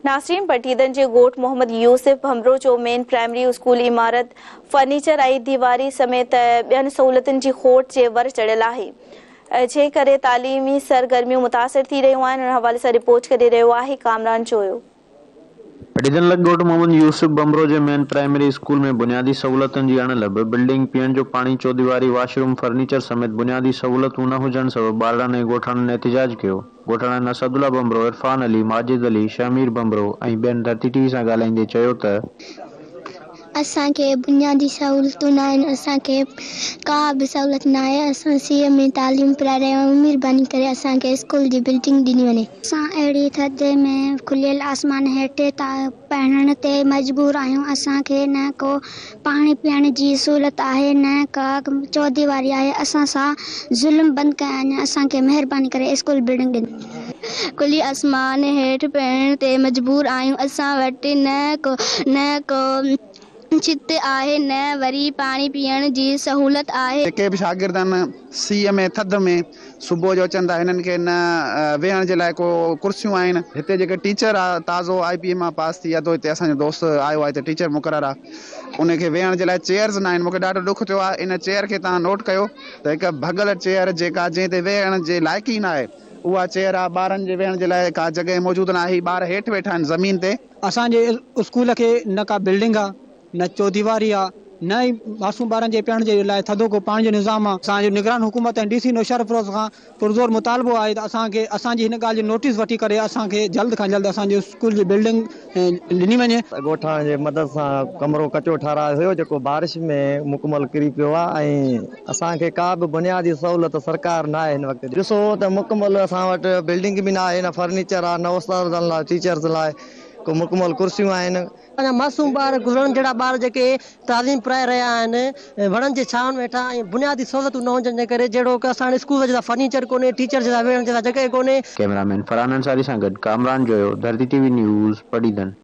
नासिरीन पटीदन जे ॻोठ मोहम्मद यूसुफ भमरो जो main primary school इमारत फर्नीचर ऐं दीवारी समेत ॿियनि सहूलियतुनि जी खोट जे वर चढ़ियल आहे, जे करे तालीमी सरगर्मियूं मुतासिर थी रहियूं आहिनि। उन हवाले सां रिपोर्ट करे रहियो आहे कामरान चोयो। पटीदन ॻोठ मोहम्मद यूसुफ भमरो जे मेन प्राइमरी स्कूल में बुनियादी सहूलियतुनि जी अणिलभ बिल्डिंग, पीअण जो पाणी, चौदीवारी, वॉशरूम, फर्नीचर समेत बुनियादी सहूलियतूं न हुजण सबबि ॿारनि ऐं ॻोठाणनि एहतिजाज कयो। ॻोठाणनि असदुल्ला भमरो, इरफान अली, माजिद अली, शमीर भमरो ऐं ॿियनि धरती टीवी सां ॻाल्हाईंदे चयो त असांखे बुनियादी सहूलियतूं न आहिनि, असांखे का बि सहूलियत न आहे। असां सीए में तालीम पिया रहिया आहियूं, महिरबानी करे असांखे स्कूल जी बिल्डिंग ॾिनी वञे। असां अहिड़ी थधि में खुलियल आसमान हेठि पढ़ण ते मजबूर आहियूं। असांखे न को पाणी पीअण जी सहूलियत आहे, न का चौदीवारी आहे। असां सां ज़ुल्म बंदि कया आहिनि, असांखे महिरबानी करे स्कूल बिल्डिंग ॾिनी। खुली आसमान हेठि पढ़ण ते मजबूर आहियूं। असां वटि न को छित आहे, न वरी पाणी पीअण जी सहूलियत आहे। जेके बि शागिर्द आहिनि सीअ में थधि में सुबुह जो अचनि था, हिननि खे न वेहण जे लाइ को कुर्सियूं आहिनि। हिते जेके टीचर आहे, ताज़ो IPA मां पास थी अथो, हिते असांजो दोस्त आयो आहे, हिते टीचर मुक़ररु आहे, उनखे वेहण जे लाइ चेयर्स न आहिनि। मूंखे ॾाढो ॾुख थियो आहे। इन चेयर खे तव्हां नोट कयो त हिकु भगल चेयर जेका जंहिं ते वेहण जे लाइक़ु ई न आहे, उहा चेयर आहे। ॿारनि जे वेहण जे लाइ का जॻह मौजूदु न आहे, ॿार हेठि वेठा आहिनि ज़मीन ते। असांजे स्कूल खे न का बिल्डिंग आहे, न चौदीवारी आहे, न ई मासूम ॿारनि जे पीअण जे लाइ थधो को पाणी जो निज़ाम आहे। असांजो निगरान हुकूमत ऐं DC नौशर फिरोज़ खां पुरज़ोर मुतालबो आहे त असांखे असांजी हिन ॻाल्हि जी नोटिस वठी करे असांखे जल्द खां जल्द असांजे स्कूल जी बिल्डिंग ॾिनी वञे। ॻोठाणनि जे मदद सां कमरो कचो ठारायो हुयो, जेको बारिश में मुकमल किरी पियो आहे ऐं असांखे का बि बुनियादी सहूलियत सरकार न आहे। हिन वक़्तु ॾिसो त मुकमल असां वटि बिल्डिंग बि न आहे, न फर्नीचर आहे, न उस्तादनि लाइ टीचर्स लाइ को मुकमल कुर्सियूं आहिनि। मासूम ॿार गुज़रण जहिड़ा ॿार जेके तालीम पढ़ाए रहिया आहिनि, वणनि जे छांव में वेठा ऐं बुनियादी सहूलियतूं न हुजण जे करे, जहिड़ो की असां स्कूल जे लाइ फर्नीचर कोन्हे, टीचर जे लाइ वेहण जे लाइ जॻह कोन्हे। कैमरामैन फरहान अंसारी सां गॾु कामरान जोयो, धरती TV न्यूज़, पटीदन।